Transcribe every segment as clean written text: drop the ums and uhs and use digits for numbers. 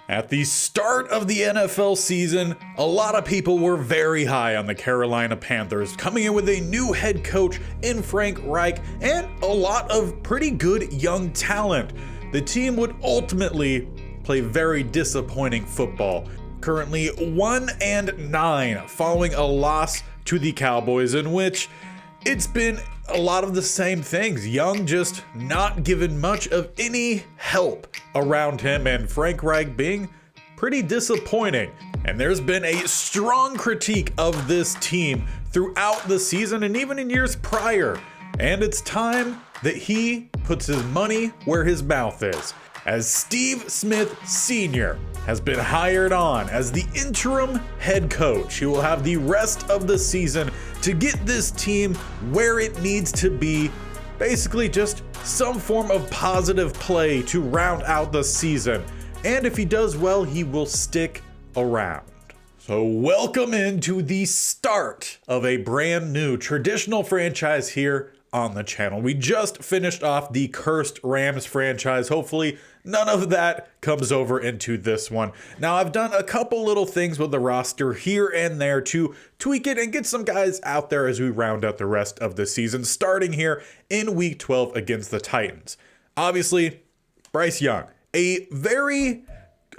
At the start of the NFL season, a lot of people were very high on the Carolina Panthers, coming in with a new head coach in Frank Reich and a lot of pretty good young talent. The team would ultimately play very disappointing football, currently 1-9 following a loss to the Cowboys, in which it's been a lot of the same things. Young just not given much of any help around him, and Frank Reich being pretty disappointing. And there's been a strong critique of this team throughout the season and even in years prior. And it's time that he puts his money where his mouth is, as Steve Smith Sr. has been hired on as the interim head coach. He will have the rest of the season to get this team where it needs to be. Basically just some form of positive play to round out the season. And if he does well, he will stick around. So welcome into the start of a brand new traditional franchise here on the channel. We just finished off the cursed Rams franchise. Hopefully none of that comes over into this one. Now, I've done a couple little things with the roster here and there to tweak it and get some guys out there as we round out the rest of the season, starting here in week 12 against the Titans. Obviously, Bryce Young, a very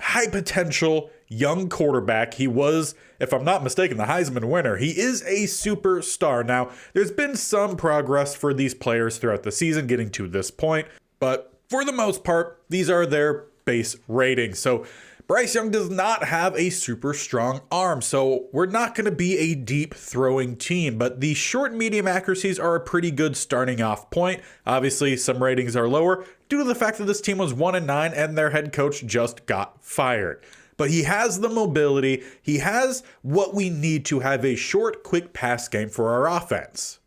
high potential young quarterback. He was, if I'm not mistaken, the Heisman winner. He is a superstar. Now, there's been some progress for these players throughout the season getting to this point, but for the most part, these are their base ratings. So Bryce Young does not have a super strong arm, so we're not going to be a deep throwing team, but the short and medium accuracies are a pretty good starting off point. Obviously, some ratings are lower due to the fact that this team was 1-9 and their head coach just got fired. But he has the mobility, he has what we need to have a short, quick pass game for our offense.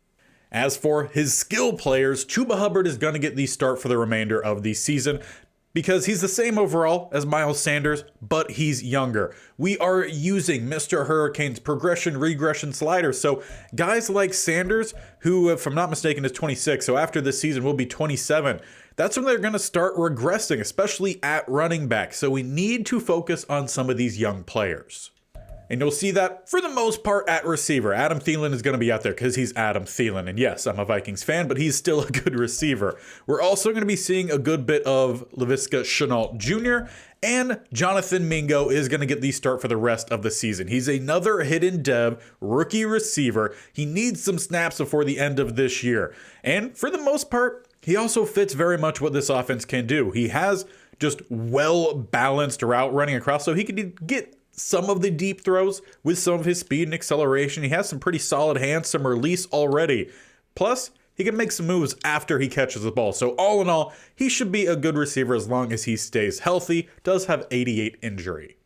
As for his skill players, Chuba Hubbard is going to get the start for the remainder of the season because he's the same overall as Miles Sanders, but he's younger. We are using Mr. Hurricane's progression-regression slider, so guys like Sanders, who, if I'm not mistaken, is 26, so after this season will be 27, that's when they're going to start regressing, especially at running back. So we need to focus on some of these young players. And you'll see that for the most part at receiver. Adam Thielen is going to be out there because he's Adam Thielen. And yes, I'm a Vikings fan, but he's still a good receiver. We're also going to be seeing a good bit of Laviska Shenault Jr. And Jonathan Mingo is going to get the start for the rest of the season. He's another hidden dev rookie receiver. He needs some snaps before the end of this year. And for the most part, he also fits very much what this offense can do. He has just well-balanced route running across, so he can get some of the deep throws with some of his speed and acceleration. He has some pretty solid hands, some release already. Plus, he can make some moves after he catches the ball. So all in all, he should be a good receiver as long as he stays healthy. Does have 88 injury.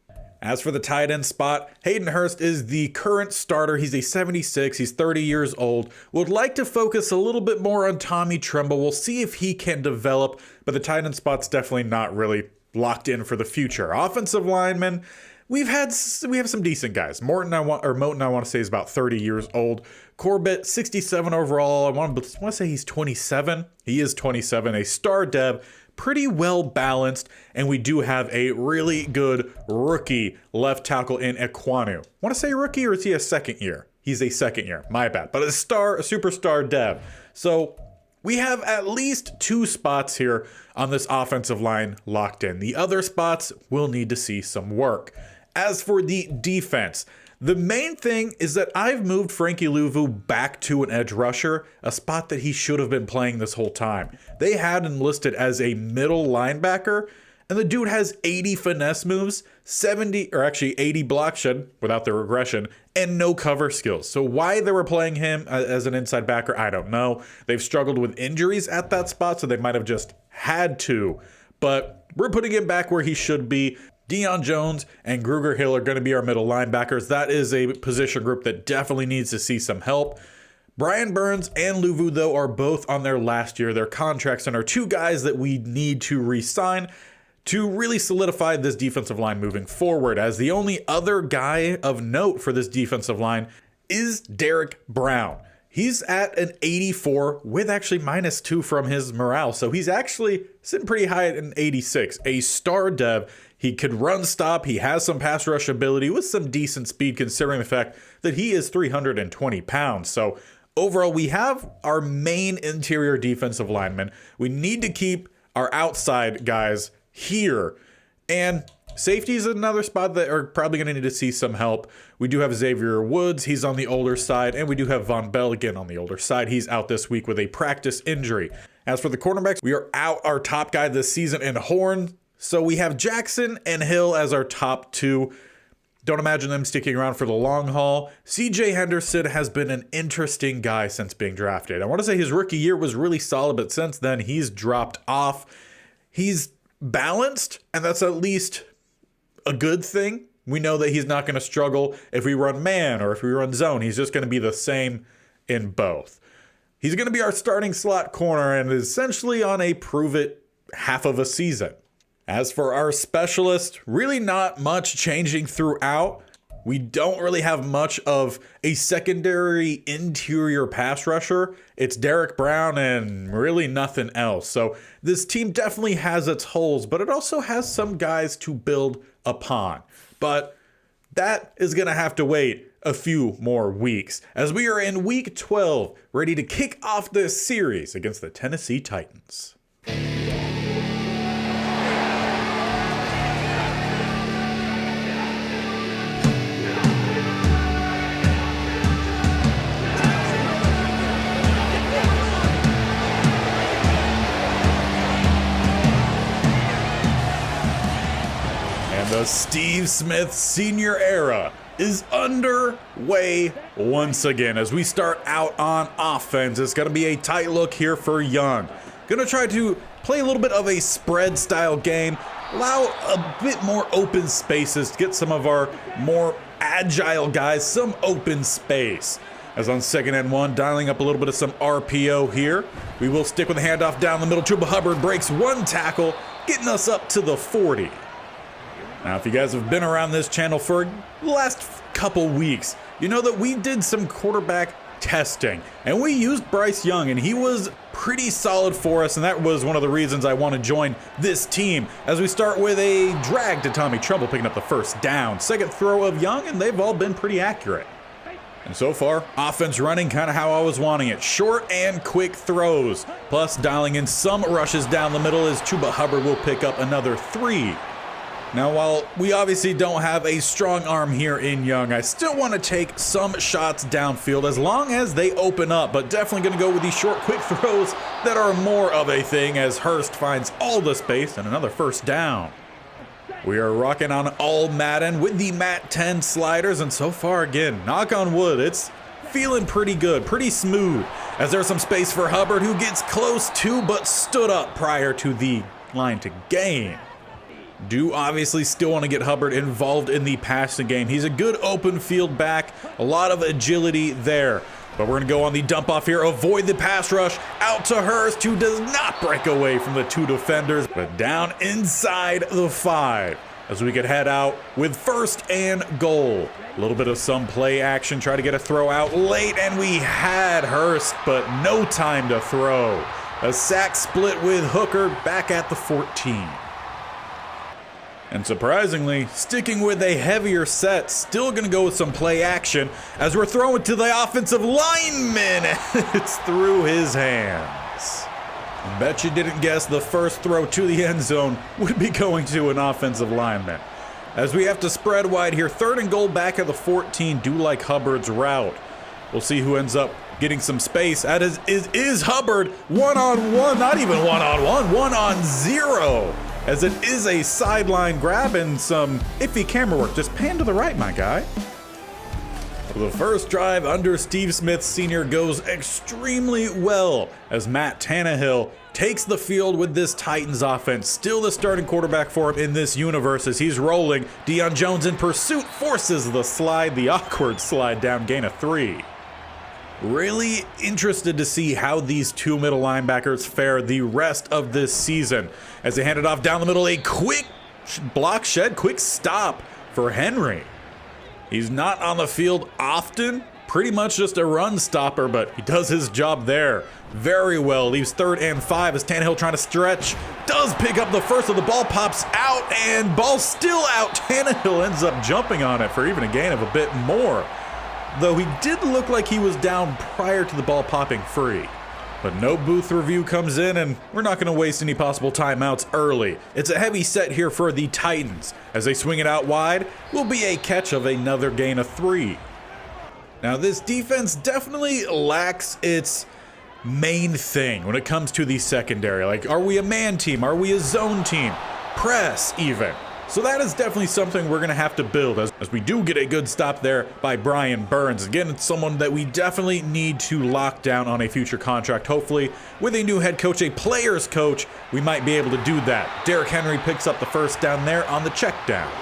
As for the tight end spot, Hayden Hurst is the current starter. He's a 76. He's 30 years old. Would like to focus a little bit more on Tommy Tremble. We'll see if he can develop, but the tight end spot's definitely not really locked in for the future. Offensive linemen, we have some decent guys. Moten, I want to say, is about 30 years old. Corbett, 67 overall. I want to say he's 27. He is 27, a star dev, pretty well balanced, and we do have a really good rookie left tackle in Ekwonu. Want to say rookie, or is he a second year? He's a second year, my bad. But a superstar dev. So we have at least 2 spots here on this offensive line locked in. The other spots will need to see some work. As for the defense, the main thing is that I've moved Frankie Luvu back to an edge rusher, a spot that he should have been playing this whole time. They had him listed as a middle linebacker, and the dude has 80 finesse moves, 80 block shed without the regression, and no cover skills. So why they were playing him as an inside backer, I don't know. They've struggled with injuries at that spot, so they might have just had to. But we're putting him back where he should be. Deion Jones and Gruger Hill are going to be our middle linebackers. That is a position group that definitely needs to see some help. Brian Burns and Luvu, though, are both on their last year, their contracts, and are 2 guys that we need to re-sign to really solidify this defensive line moving forward, as the only other guy of note for this defensive line is Derek Brown. He's at an 84 with actually -2 from his morale. So he's actually sitting pretty high at an 86, a star dev. He could run stop. He has some pass rush ability with some decent speed considering the fact that he is 320 pounds. So overall, we have our main interior defensive lineman. We need to keep our outside guys here. And safety is another spot that are probably going to need to see some help. We do have Xavier Woods. He's on the older side. And we do have Von Bell again on the older side. He's out this week with a practice injury. As for the cornerbacks, we are out our top guy this season in Horn. So we have Jackson and Hill as our top two. Don't imagine them sticking around for the long haul. CJ Henderson has been an interesting guy since being drafted. I want to say his rookie year was really solid, but since then he's dropped off. He's balanced, and that's at least a good thing. We know that he's not going to struggle if we run man or if we run zone. He's just going to be the same in both. He's going to be our starting slot corner and is essentially on a prove-it half of a season. As for our specialist, really not much changing throughout. We don't really have much of a secondary interior pass rusher. It's Derek Brown and really nothing else. So this team definitely has its holes, but it also has some guys to build upon. But that is going to have to wait a few more weeks as we are in week 12, ready to kick off this series against the Tennessee Titans. The Steve Smith Sr. era is underway once again as we start out on offense. It's going to be a tight look here for Young. Going to try to play a little bit of a spread style game, allow a bit more open spaces to get some of our more agile guys some open space. As on 2nd and 1, dialing up a little bit of some RPO here. We will stick with the handoff down the middle. Chuba Hubbard breaks one tackle, getting us up to the 40. Now, if you guys have been around this channel for the last couple weeks, you know that we did some quarterback testing, and we used Bryce Young, and he was pretty solid for us, and that was one of the reasons I want to join this team. As we start with a drag to Tommy Tremble, picking up the first down. Second throw of Young, and they've all been pretty accurate. And so far, offense running kind of how I was wanting it. Short and quick throws, plus dialing in some rushes down the middle as Chuba Hubbard will pick up another 3. Now, while we obviously don't have a strong arm here in Young, I still want to take some shots downfield as long as they open up, but definitely going to go with these short, quick throws that are more of a thing as Hurst finds all the space and another first down. We are rocking on all Madden with the Mat 10 sliders, and so far, again, knock on wood, it's feeling pretty good, pretty smooth, as there's some space for Hubbard, who gets close to but stood up prior to the line to gain. Do obviously still want to get Hubbard involved in the passing game. He's a good open field back, a lot of agility there. But we're going to go on the dump off here, avoid the pass rush, out to Hurst, who does not break away from the 2 defenders, but down inside the 5. As we could head out with 1st and goal. A little bit of some play action, try to get a throw out late, and we had Hurst, but no time to throw. A sack split with Hooker back at the 14. And surprisingly, sticking with a heavier set, still going to go with some play action as we're throwing to the offensive lineman. It's through his hands. Bet you didn't guess the first throw to the end zone would be going to an offensive lineman. As we have to spread wide here, 3rd and goal back at the 14, do like Hubbard's route. We'll see who ends up getting some space. That is Hubbard, 1-on-1, not even 1-on-1, 1-on-0. As it is a sideline grab and some iffy camera work. Just pan to the right, my guy. The first drive under Steve Smith Sr. goes extremely well as Matt Tannehill takes the field with this Titans offense. Still the starting quarterback for him in this universe as he's rolling. Deion Jones in pursuit forces the slide, the awkward slide down, gain of 3. Really interested to see how these 2 middle linebackers fare the rest of this season. As they hand it off down the middle, a quick block shed, quick stop for Henry. He's not on the field often, pretty much just a run stopper, but he does his job there very well. Leaves 3rd and 5 as Tannehill trying to stretch. Does pick up the first of the ball, pops out, and ball's still out. Tannehill ends up jumping on it for even a gain of a bit more, though he did look like he was down prior to the ball popping free. But no booth review comes in, and we're not going to waste any possible timeouts early. It's a heavy set here for the Titans. As they swing it out wide, will be a catch of another gain of 3. Now, this defense definitely lacks its main thing when it comes to the secondary. Like, are we a man team? Are we a zone team? Press, even. So that is definitely something we're going to have to build as we do get a good stop there by Brian Burns. Again, it's someone that we definitely need to lock down on a future contract. Hopefully, with a new head coach, a player's coach, we might be able to do that. Derrick Henry picks up the first down there on the check down.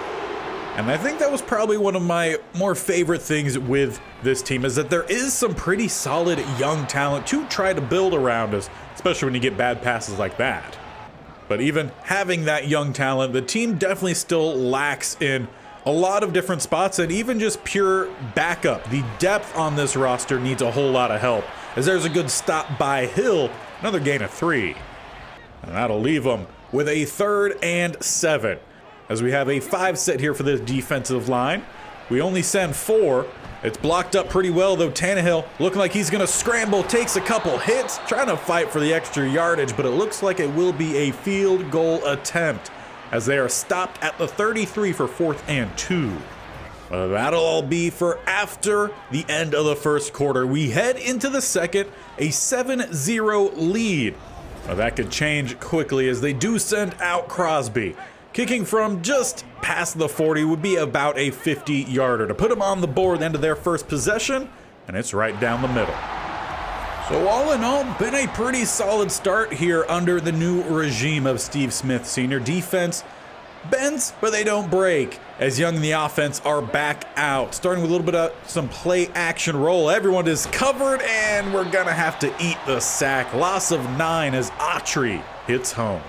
And I think that was probably one of my more favorite things with this team, is that there is some pretty solid young talent to try to build around us, especially when you get bad passes like that. But even having that young talent, the team definitely still lacks in a lot of different spots, and even just pure backup. The depth on this roster needs a whole lot of help, as there's a good stop by Hill, another gain of 3. And that'll leave them with a 3rd and 7. As we have a 5 set here for this defensive line. We only send 4. It's blocked up pretty well, though. Tannehill looking like he's going to scramble, takes a couple hits, trying to fight for the extra yardage, but it looks like it will be a field goal attempt as they are stopped at the 33 for 4th and 2. That'll all be for after the end of the first quarter. We head into the second, a 7-0 lead. That could change quickly as they do send out Crosby. Kicking from just past the 40 would be about a 50-yarder to put them on the board into their first possession, and it's right down the middle. So all in all, been a pretty solid start here under the new regime of Steve Smith Sr. Defense bends, but they don't break, as Young and the offense are back out. Starting with a little bit of some play action roll. Everyone is covered, and we're gonna have to eat the sack. Loss of 9 as Autry hits home.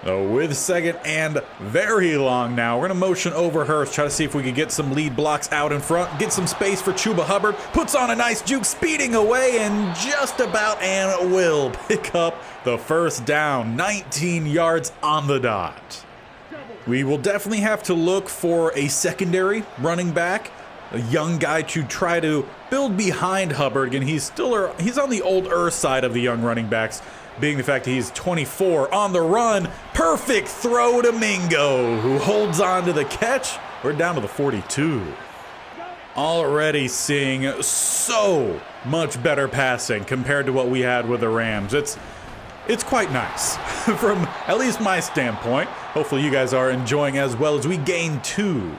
With 2nd and very long now, we're going to motion over Hurst, try to see if we can get some lead blocks out in front, get some space for Chuba Hubbard, puts on a nice juke, speeding away, and just about and will pick up the first down, 19 yards on the dot. We will definitely have to look for a secondary running back, a young guy to try to build behind Hubbard. Again, he's on the older side of the young running backs, being the fact that he's 24 on the run. Perfect throw to Mingo, who holds on to the catch. We're down to the 42. Already seeing so much better passing compared to what we had with the Rams. It's quite nice from at least my standpoint. Hopefully you guys are enjoying as well as we gain 2.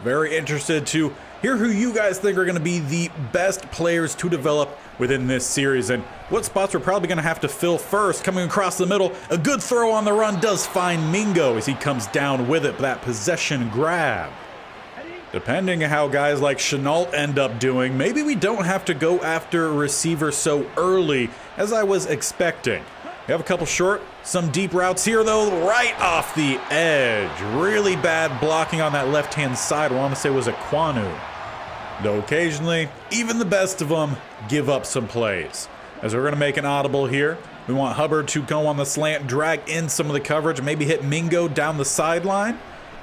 Very interested to hear who you guys think are going to be the best players to develop within this series and what spots we're probably going to have to fill first. Coming across the middle, a good throw on the run does find Mingo as he comes down with it. That possession grab. Depending on how guys like Chenault end up doing, maybe we don't have to go after a receiver so early as I was expecting. We have a couple short, some deep routes here though, right off the edge. Really bad blocking on that left-hand side. I want to say it was Aquanu. Though occasionally, even the best of them give up some plays. As we're going to make an audible here, we want Hubbard to go on the slant, drag in some of the coverage, maybe hit Mingo down the sideline.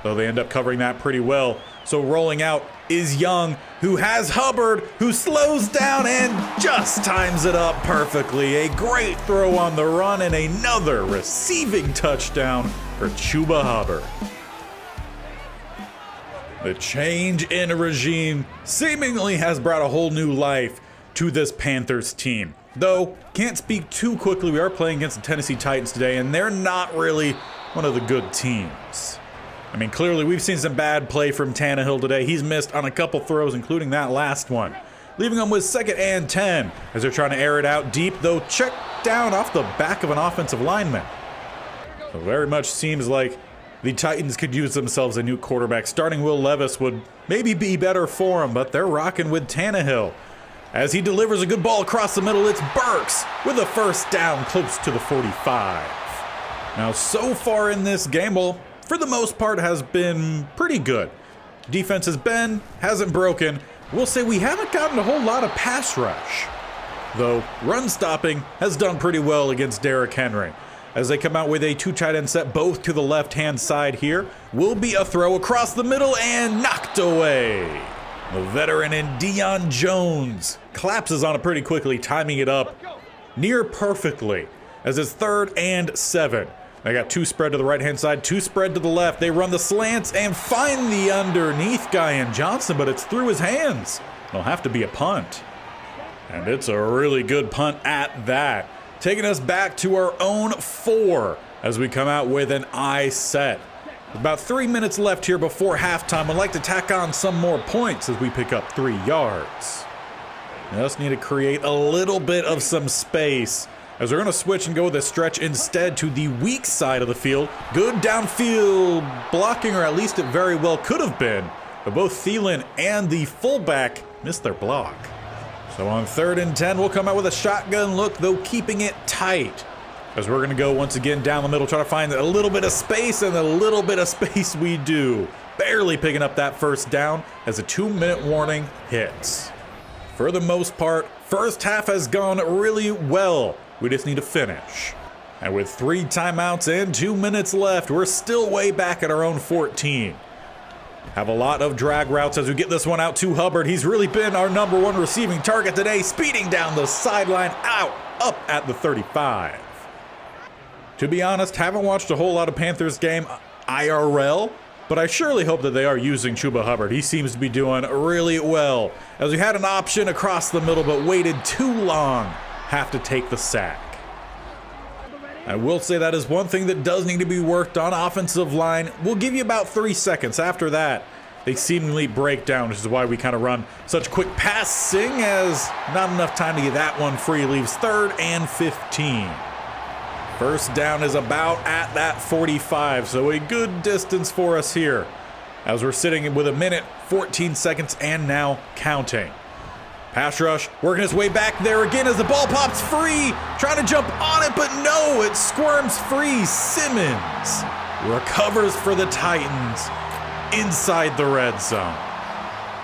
Though they end up covering that pretty well. So rolling out is Young, who has Hubbard, who slows down and just times it up perfectly. A great throw on the run and another receiving touchdown for Chuba Hubbard. The change in regime seemingly has brought a whole new life to this Panthers team. Though, can't speak too quickly, we are playing against the Tennessee Titans today, and they're not really one of the good teams. I mean, clearly we've seen some bad play from Tannehill today. He's missed on a couple throws, including that last one. Leaving them with 2nd and 10 as they're trying to air it out deep, though checked down off the back of an offensive lineman. So very much seems like the Titans could use themselves a new quarterback. Starting Will Levis would maybe be better for them, but they're rocking with Tannehill. As he delivers a good ball across the middle, it's Burks with a first down close to the 45. Now, so far in this game, well, for the most part, has been pretty good. Defense hasn't broken, We'll say we haven't gotten a whole lot of pass rush, though run stopping has done pretty well against Derrick Henry. As they come out with a 2 tight end set, both to the left-hand side here, will be a throw across the middle and knocked away. The veteran in Deion Jones collapses on it pretty quickly, timing it up near perfectly as it's 3rd and 7. They got 2 spread to the right-hand side, 2 spread to the left. They run the slants and find the underneath guy in Johnson, but it's through his hands. It'll have to be a punt. And it's a really good punt at that. Taking us back to our own 4 as we come out with an I set. About 3 minutes left here before halftime. I'd like to tack on some more points as we pick up 3 yards. We just need to create a little bit of some space as we're going to switch and go with a stretch instead to the weak side of the field. Good downfield blocking, or at least it very well could have been. But both Thielen and the fullback missed their block. So on 3rd and 10, we'll come out with a shotgun look, though keeping it tight. As we're going to go once again down the middle, try to find a little bit of space, and a little bit of space we do. Barely picking up that first down as a 2-minute warning hits. For the most part, first half has gone really well. We just need to finish. And with 3 timeouts and 2 minutes left, we're still way back at our own 14. Have a lot of drag routes as we get this one out to Hubbard. He's really been our #1 receiving target today, speeding down the sideline, up at the 35. To be honest, haven't watched a whole lot of Panthers game IRL, but I surely hope that they are using Chuba Hubbard. He seems to be doing really well, as we had an option across the middle but waited too long. Have to take the sack. I will say that is one thing that does need to be worked on. Offensive line will give you about 3 seconds. After that, they seemingly break down, which is why we kind of run such quick passing, as not enough time to get that one free. Leaves 3rd and 15. First down is about at that 45, so a good distance for us here, as we're sitting with 1minute, 14 seconds, and now counting. Pass rush working its way back there again as the ball pops free. Trying to jump on it, but no, it squirms free. Simmons recovers for the Titans inside the red zone.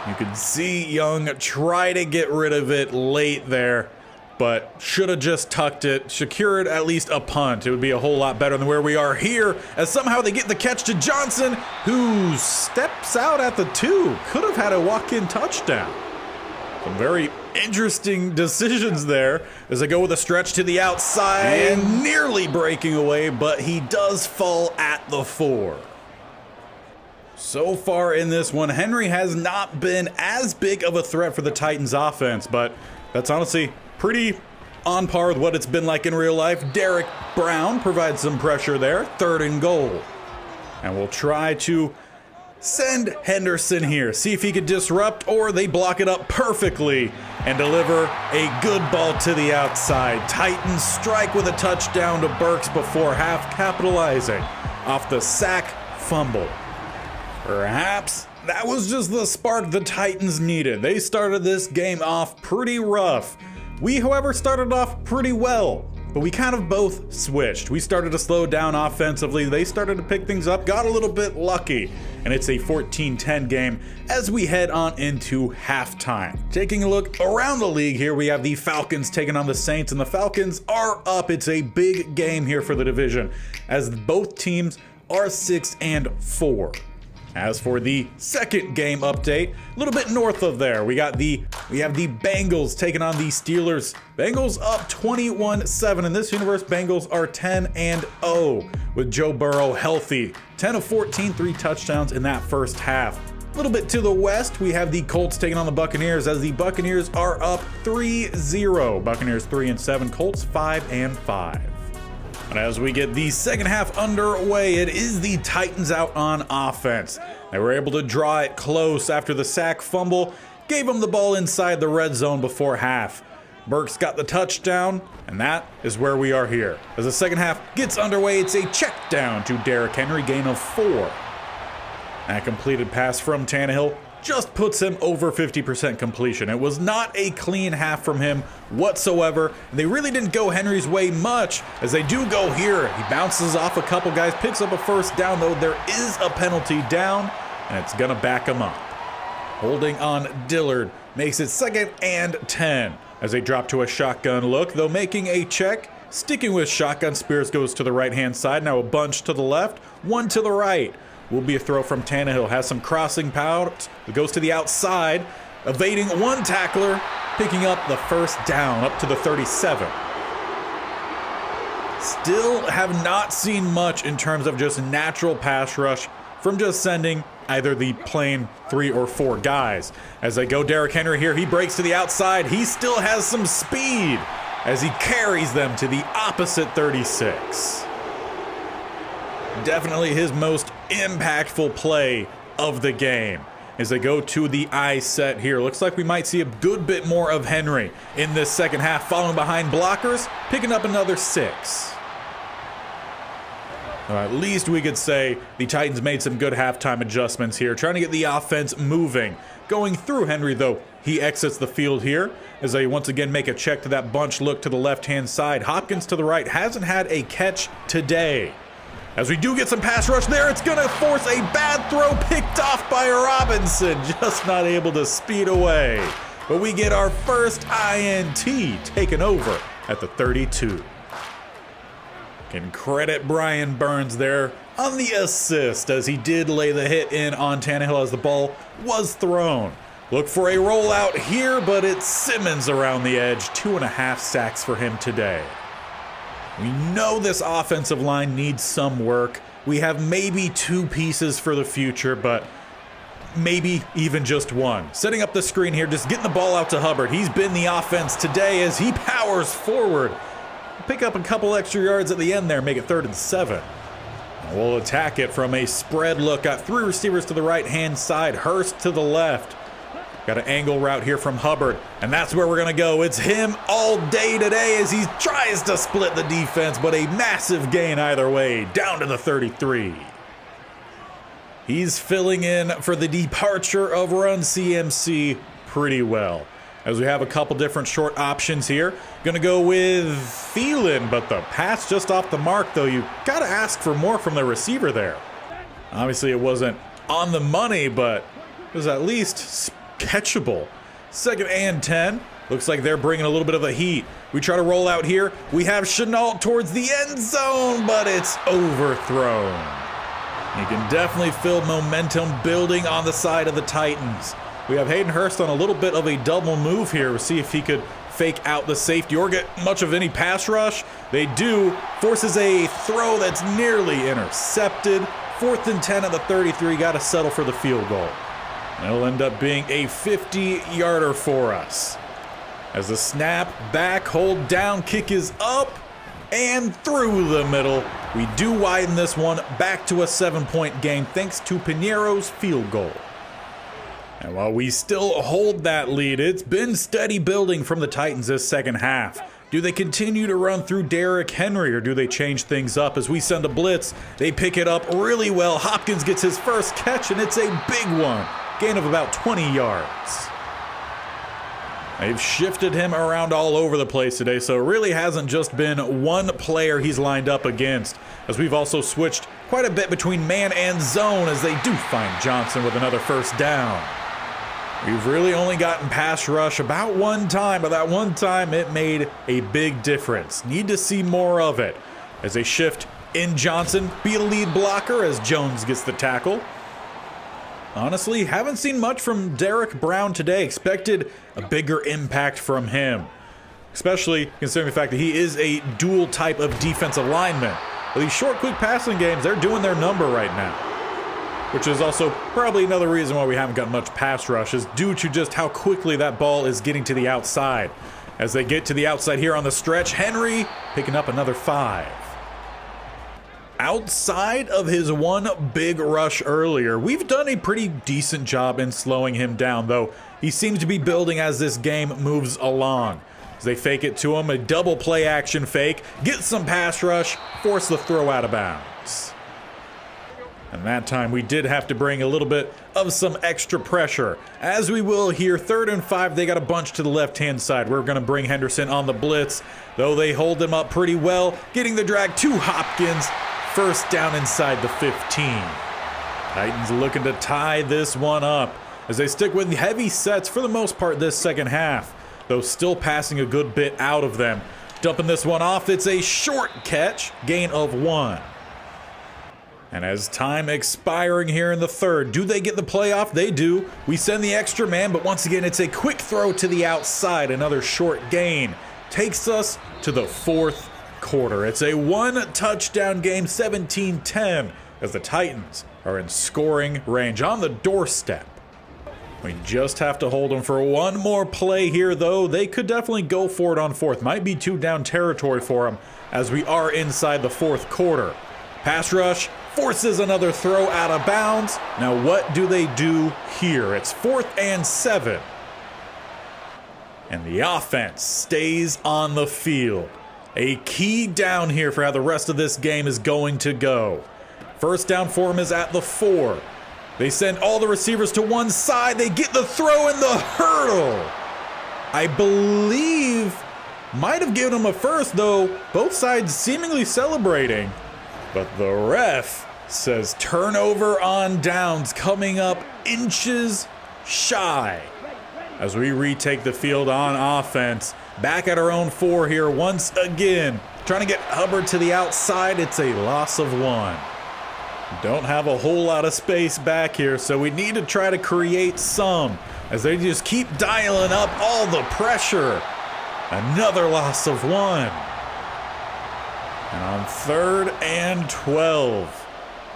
You can see Young try to get rid of it late there, but should have just tucked it, secured at least a punt. It would be a whole lot better than where we are here, as somehow they get the catch to Johnson, who steps out at the 2. Could have had a walk-in touchdown. Some very interesting decisions there as they go with a stretch to the outside and nearly breaking away, but he does fall at the 4. So far in this one, Henry has not been as big of a threat for the Titans offense, but that's honestly pretty on par with what it's been like in real life. Derek Brown provides some pressure there, 3rd and goal. And we'll try to send Henderson here, see if he could disrupt, or they block it up perfectly and deliver a good ball to the outside. Titans strike with a touchdown to Burks before half, capitalizing off the sack fumble. Perhaps that was just the spark the Titans needed. They started this game off pretty rough. We, however, started off pretty well, but we kind of both switched. We started to slow down offensively. They started to pick things up, got a little bit lucky, and it's a 14-10 game as we head on into halftime. Taking a look around the league here, we have the Falcons taking on the Saints, and the Falcons are up. It's a big game here for the division, as both teams are 6-4. As for the second game update, a little bit north of there, we have the Bengals taking on the Steelers. Bengals up 21-7. In this universe, Bengals are 10-0 with Joe Burrow healthy. 10 of 14, 3 touchdowns in that first half. A little bit to the west, we have the Colts taking on the Buccaneers, as the Buccaneers are up 3-0. Buccaneers 3-7, Colts 5-5. And as we get the second half underway, it is the Titans out on offense. They were able to draw it close after the sack fumble, gave them the ball inside the red zone before half. Burks got the touchdown, and that is where we are here. As the second half gets underway, it's a check down to Derrick Henry, gain of 4. That completed pass from Tannehill just puts him over 50% completion. It was not a clean half from him whatsoever. They really didn't go Henry's way much, as they do go here. He bounces off a couple guys, picks up a first down, though there is a penalty down, and it's gonna back him up. holding on Dillard, makes it 2nd and 10 as they drop to a shotgun look, though making a check. Sticking with shotgun, Spears goes to the right-hand side. Now a bunch to the left, one to the right. Will be a throw from Tannehill. Has some crossing power. It goes to the outside, evading one tackler, picking up the first down up to the 37. Still have not seen much in terms of just natural pass rush from just sending either the plain 3 or 4 guys. As they go, Derrick Henry here, he breaks to the outside. He still has some speed as he carries them to the opposite 36. Definitely his most impactful play of the game. As they go to the I set here, looks like we might see a good bit more of Henry in this second half, following behind blockers, picking up another 6. At least we could say the Titans made some good halftime adjustments here, trying to get the offense moving. Going through Henry, though, he exits the field here as they once again make a check to that bunch look to the left-hand side. Hopkins to the right hasn't had a catch today. As we do get some pass rush there, it's going to force a bad throw picked off by Robinson, just not able to speed away. But we get our first INT taken over at the 32. Can credit Brian Burns there on the assist as he did lay the hit in on Tannehill as the ball was thrown. Look for a rollout here, but it's Simmons around the edge. 2.5 sacks for him today. We know this offensive line needs some work. We have maybe 2 pieces for the future, but maybe even just 1. Setting up the screen here, just getting the ball out to Hubbard. He's been the offense today as he powers forward. Pick up a couple extra yards at the end there, make it 3rd and 7. We'll attack it from a spread look. Got 3 receivers to the right-hand side, Hurst to the left. Got an angle route here from Hubbard, and that's where we're going to go. It's him all day today as he tries to split the defense, but a massive gain either way, down to the 33. He's filling in for the departure of Run CMC pretty well. As we have a couple different short options here. Gonna go with Thielen, but the pass just off the mark, though. You gotta ask for more from the receiver there. Obviously it wasn't on the money, but it was at least catchable. 2nd and 10. Looks like they're bringing a little bit of a heat. We try to roll out here. We have Chenault towards the end zone, but it's overthrown. You can definitely feel momentum building on the side of the Titans. We have Hayden Hurst on a little bit of a double move here. We'll see if he could fake out the safety or get much of any pass rush. They do. Forces a throw that's nearly intercepted. 4th and 10 at the 33. Got to settle for the field goal. It'll end up being a 50-yarder for us. As the snap, back, hold down, kick is up and through the middle. We do widen this one back to a 7-point game thanks to Piñeiro's field goal. And while we still hold that lead, it's been steady building from the Titans this second half. Do they continue to run through Derrick Henry, or do they change things up? As we send a blitz, they pick it up really well. Hopkins gets his first catch, and it's a big one. Gain of about 20 yards. They've shifted him around all over the place today, so it really hasn't just been one player he's lined up against, as we've also switched quite a bit between man and zone as they do find Johnson with another first down. We've really only gotten pass rush about 1 time, but that 1 time it made a big difference. Need to see more of it. As they shift in Johnson, be a lead blocker as Jones gets the tackle. Honestly, haven't seen much from Derek Brown today. Expected a bigger impact from him, especially considering the fact that he is a dual type of defensive lineman. But these short, quick passing games, they're doing their number right now. Which is also probably another reason why we haven't got much pass rush, is due to just how quickly that ball is getting to the outside. As they get to the outside here on the stretch, Henry picking up another 5. Outside of his 1 big rush earlier, we've done a pretty decent job in slowing him down, though he seems to be building as this game moves along. As they fake it to him, a double play action fake, get some pass rush, force the throw out of bounds. And that time we did have to bring a little bit of some extra pressure. As we will here, 3rd and 5, they got a bunch to the left-hand side. We're going to bring Henderson on the blitz, though they hold him up pretty well, getting the drag to Hopkins. First down inside the 15. Titans looking to tie this one up as they stick with heavy sets for the most part this second half, though still passing a good bit out of them. Dumping this one off, it's a short catch, gain of 1. And as time expiring here in the third, do they get the playoff? They do. We send the extra man, but once again, it's a quick throw to the outside. Another short gain takes us to the fourth quarter. It's a 1-touchdown game, 17-10, as the Titans are in scoring range on the doorstep. We just have to hold them for one more play here, though. They could definitely go for it on fourth. Might be 2 down territory for them as we are inside the fourth quarter. Pass rush forces another throw out of bounds. Now what do they do here? It's 4th and 7. And the offense stays on the field. A key down here for how the rest of this game is going to go. First down for them is at the 4. They send all the receivers to one side. They get the throw and the hurdle. I believe might have given them a first, though. Both sides seemingly celebrating. But the ref says turnover on downs, coming up inches shy. As we retake the field on offense, back at our own 4 here once again. Trying to get Hubbard to the outside. It's a loss of 1. Don't have a whole lot of space back here, so we need to try to create some as they just keep dialing up all the pressure. Another loss of 1. And on 3rd and 12,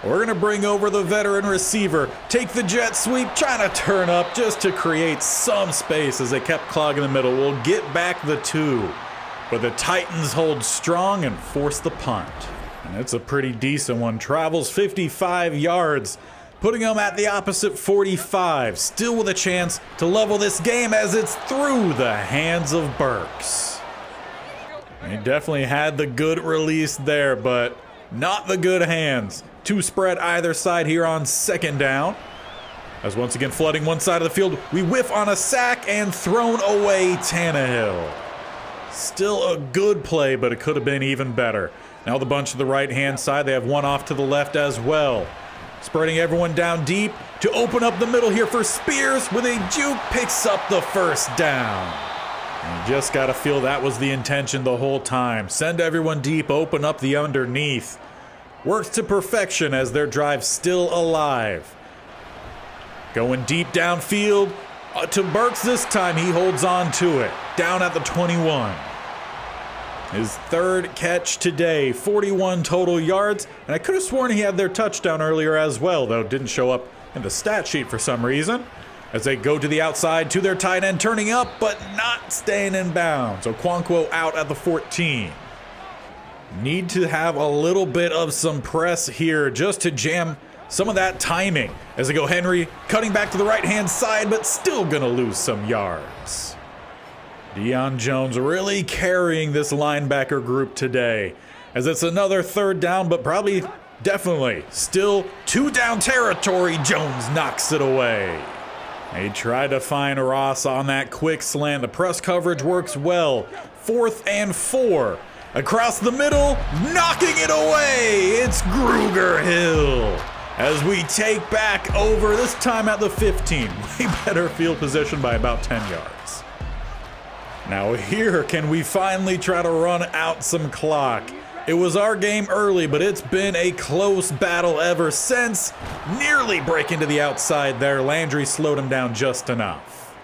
we're going to bring over the veteran receiver, take the jet sweep, trying to turn up just to create some space as they kept clogging the middle. We'll get back the 2, but the Titans hold strong and force the punt. And it's a pretty decent one. Travels 55 yards, putting them at the opposite 45. Still with a chance to level this game as it's through the hands of Burks. He definitely had the good release there, but not the good hands. 2 spread either side here on 2nd down. As once again flooding one side of the field, we whiff on a sack and thrown away Tannehill. Still a good play, but it could have been even better. Now the bunch to the right-hand side. They have one off to the left as well. Spreading everyone down deep to open up the middle here for Spears with a juke. Picks up the first down. And you just got to feel that was the intention the whole time. Send everyone deep, open up the underneath. Works to perfection as their drive's still alive. Going deep downfield to Burks this time. He holds on to it. Down at the 21. His 3rd catch today, 41 total yards. And I could have sworn he had their touchdown earlier as well, though didn't show up in the stat sheet for some reason. As they go to the outside to their tight end, turning up, but not staying in bounds. Okonkwo out at the 14. Need to have a little bit of some press here just to jam some of that timing. As they go Henry, cutting back to the right-hand side, but still gonna lose some yards. Deion Jones really carrying this linebacker group today. As it's another 3rd down, but probably, definitely, still 2 down territory. Jones knocks it away. They tried to find Ross on that quick slant. The press coverage works well. 4th and 4. Across the middle, knocking it away. It's Gruger Hill. As we take back over, this time at the 15. Way better field position by about 10 yards. Now here, can we finally try to run out some clock? It was our game early, but it's been a close battle ever since. Nearly breaking to the outside there. Landry slowed him down just enough.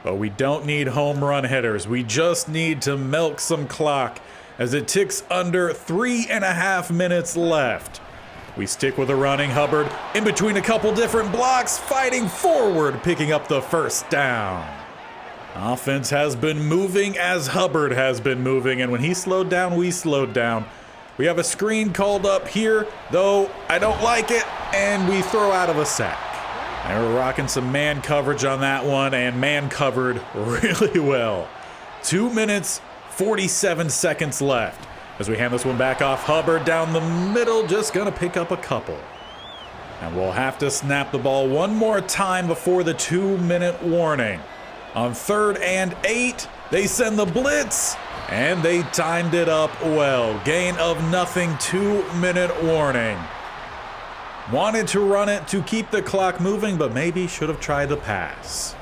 But we don't need home run hitters. We just need to milk some clock as it ticks under 3.5 minutes left. We stick with the running. Hubbard in between a couple different blocks, fighting forward, picking up the first down. Offense has been moving as Hubbard has been moving, and when he slowed down, we slowed down. We have a screen called up here, though I don't like it, and we throw out of a sack. And we're rocking some man coverage on that one, and man covered really well. 2 minutes, 47 seconds left. As we hand this one back off, Hubbard down the middle, just gonna pick up a couple. And we'll have to snap the ball one more time before the 2-minute warning. On 3rd and 8, they send the blitz, and they timed it up well. Gain of nothing, 2-minute warning. Wanted to run it to keep the clock moving, but maybe should have tried the pass.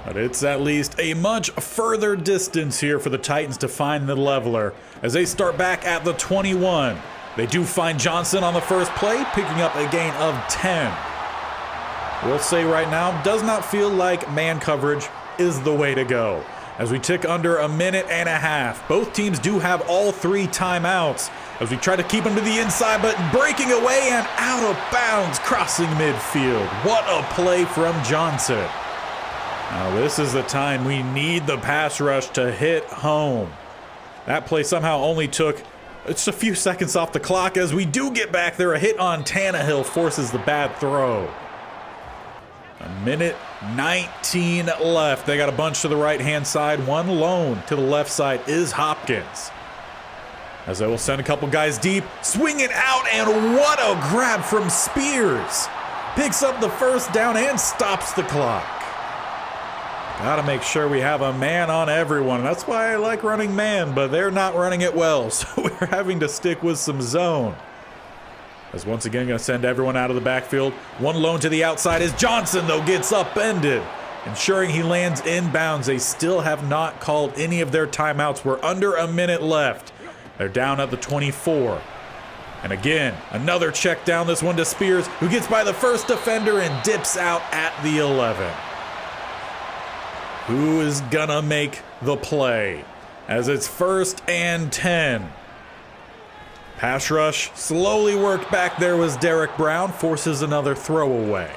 But it's at least a much further distance here for the Titans to find the leveler as they start back at the 21. They do find Johnson on the first play, picking up a gain of 10. We'll say right now, does not feel like man coverage is the way to go. As we tick under a minute and a half, both teams do have all 3 timeouts as we try to keep them to the inside, but breaking away and out of bounds, crossing midfield. What a play from Johnson. Now this is the time we need the pass rush to hit home. That play somehow only took just a few seconds off the clock as we do get back there. A hit on Tannehill forces the bad throw. A minute 19 left. They got a bunch to the right-hand side. One lone to the left side is Hopkins. As they will send a couple guys deep, swing it out, and what a grab from Spears. Picks up the first down and stops the clock. Gotta make sure we have a man on everyone. That's why I like running man, but they're not running it well, so we're having to stick with some zone. As once again, gonna send everyone out of the backfield. One lone to the outside is Johnson, though, gets upended, ensuring he lands inbounds. They still have not called any of their timeouts. We're under a minute left. They're down at the 24. And again, another check down, this one to Spears, who gets by the first defender and dips out at the 11. Who is gonna make the play? As it's 1st and 10. Pass rush slowly worked back there was Derek Brown, forces another throwaway.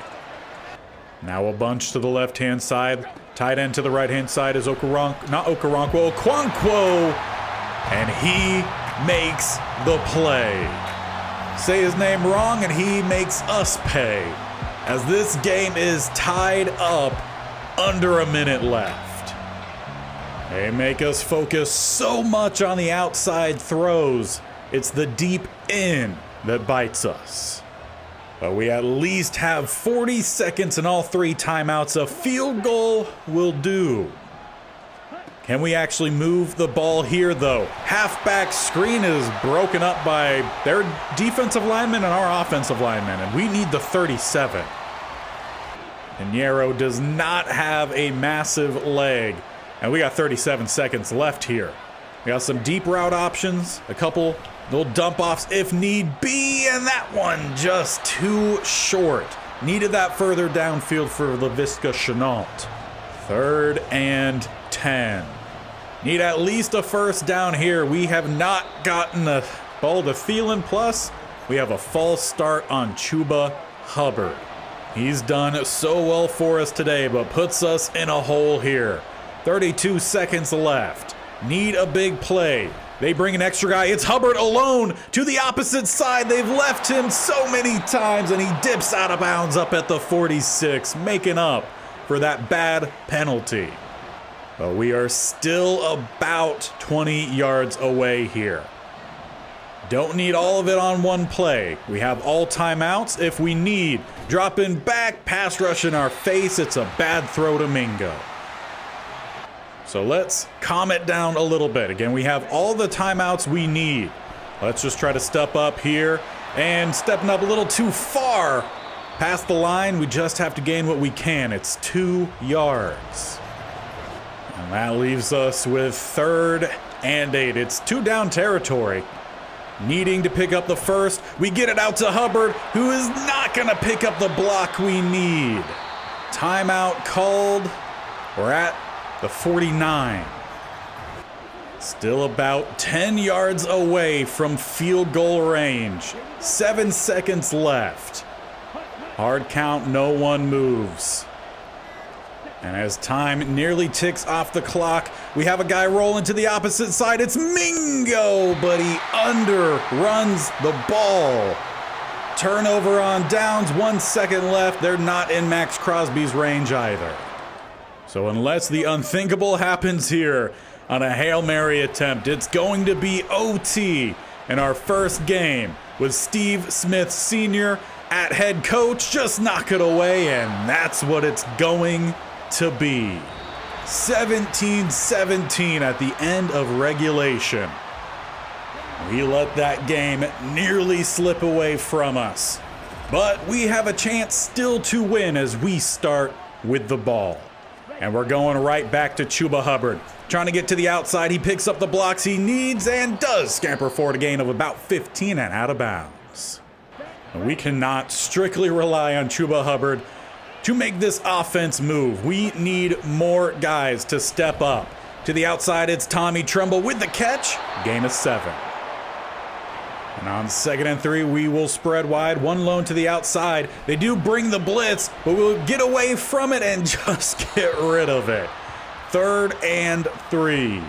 Now a bunch to the left-hand side. Tight end to the right-hand side is Okonkwo, and he makes the play. Say his name wrong and he makes us pay. As this game is tied up, under a minute left. They make us focus so much on the outside throws. It's the deep in that bites us. But we at least have 40 seconds and all 3 timeouts. A field goal will do. Can we actually move the ball here, though? Halfback screen is broken up by their defensive lineman and our offensive lineman, and we need the 37. Pinheiro does not have a massive leg. And we got 37 seconds left here. We got some deep route options, a couple little dump offs if need be, and that one just too short. Needed that further downfield for Laviska Shenault. 3rd and 10. Need at least a first down here. We have not gotten a ball to Thielen, plus we have a false start on Chuba Hubbard. He's done so well for us today, but puts us in a hole here. 32 seconds left. Need a big play. They bring an extra guy. It's Hubbard alone to the opposite side. They've left him so many times, and he dips out of bounds up at the 46, making up for that bad penalty. But we are still about 20 yards away here. Don't need all of it on one play. We have all timeouts if we need. Dropping back, pass rush in our face. It's a bad throw to Mingo. So let's calm it down a little bit. Again, we have all the timeouts we need. Let's just try to step up here, and stepping up a little too far past the line. We just have to gain what we can. It's 2 yards. And that leaves us with 3rd and 8. It's 2 down territory. Needing to pick up the first, we get it out to Hubbard, who is not going to pick up the block we need. Timeout called. We're at the 49. Still about 10 yards away from field goal range. 7 seconds left. Hard count, no one moves. And as time nearly ticks off the clock, we have a guy rolling to the opposite side. It's Mingo, but he underruns the ball. Turnover on downs, 1 second left. They're not in Max Crosby's range either. So unless the unthinkable happens here on a Hail Mary attempt, it's going to be OT in our first game with Steve Smith Sr. at head coach. Just knock it away, and that's what it's going to be. 17-17 at the end of regulation. We let that game nearly slip away from us. But we have a chance still to win as we start with the ball. And we're going right back to Chuba Hubbard. Trying to get to the outside, he picks up the blocks he needs and does scamper for a gain of about 15 and out of bounds. We cannot strictly rely on Chuba Hubbard to make this offense move. We need more guys to step up. To the outside, it's Tommy Tremble with the catch. Gain of 7. And on 2nd and 3, we will spread wide. One lone to the outside. They do bring the blitz, but we'll get away from it and just get rid of it. 3rd and 3.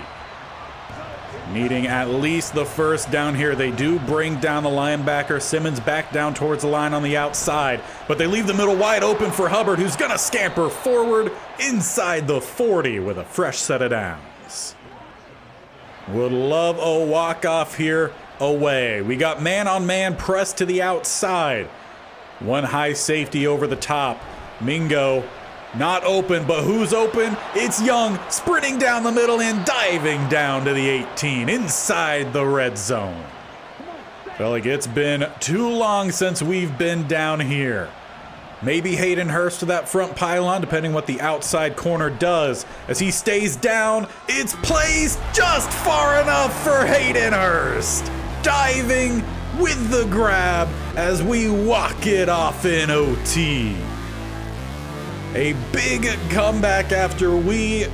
Needing at least the first down here. They do bring down the linebacker. Simmons back down towards the line on the outside, but they leave the middle wide open for Hubbard, who's gonna scamper forward inside the 40 with a fresh set of downs. Would love a walk-off here away. We got man-on-man press to the outside. One high safety over the top. Mingo not open, but who's open? It's Young, sprinting down the middle and diving down to the 18 inside the red zone. Feel like it's been too long since we've been down here. Maybe Hayden Hurst to that front pylon, depending what the outside corner does. As he stays down, it's placed just far enough for Hayden Hurst. Diving with the grab as we walk it off in OT. A big comeback after we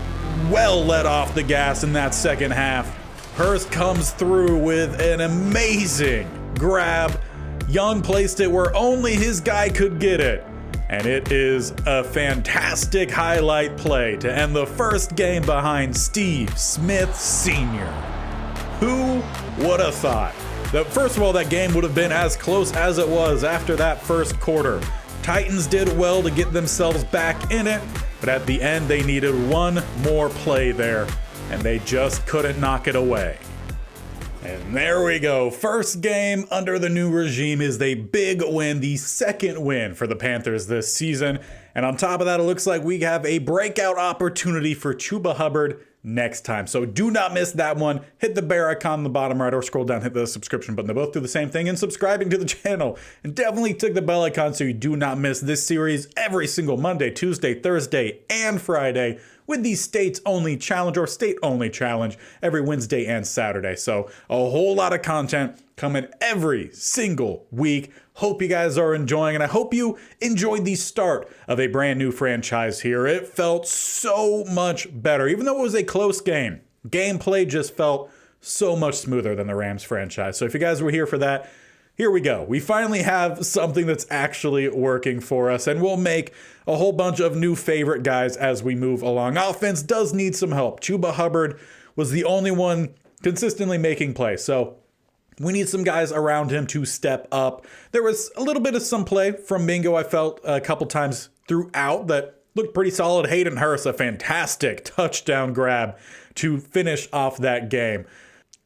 well let off the gas in that second half. Hurst comes through with an amazing grab. Young placed it where only his guy could get it. And it is a fantastic highlight play to end the first game behind Steve Smith Sr. Who would have thought that, first of all, that game would have been as close as it was after that first quarter. Titans did well to get themselves back in it, but at the end they needed one more play there, and they just couldn't knock it away. And there we go. First game under the new regime is a big win, the second win for the Panthers this season. And on top of that, it looks like we have a breakout opportunity for Chuba Hubbard next time. So do not miss that one. Hit the bear icon on the bottom right or scroll down, hit the subscription button. They both do the same thing, and subscribing to the channel. And definitely click the bell icon so you do not miss this series every single Monday, Tuesday, Thursday, and Friday, with the states-only challenge or state-only challenge every Wednesday and Saturday. So a whole lot of content coming every single week. Hope you guys are enjoying, and I hope you enjoyed the start of a brand new franchise here. It felt so much better, even though it was a close game. Gameplay just felt so much smoother than the Rams franchise. So if you guys were here for that, here we go. We finally have something that's actually working for us, and we'll make a whole bunch of new favorite guys as we move along. Offense does need some help. Chuba Hubbard was the only one consistently making plays, so we need some guys around him to step up. There was a little bit of some play from Mingo, I felt, a couple times throughout that looked pretty solid. Hayden Hurst, a fantastic touchdown grab to finish off that game.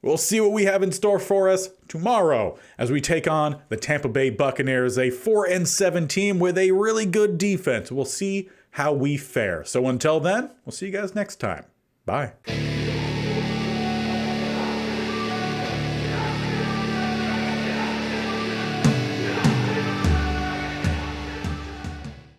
We'll see what we have in store for us tomorrow as we take on the Tampa Bay Buccaneers, a 4-7 team with a really good defense. We'll see how we fare. So until then, we'll see you guys next time. Bye.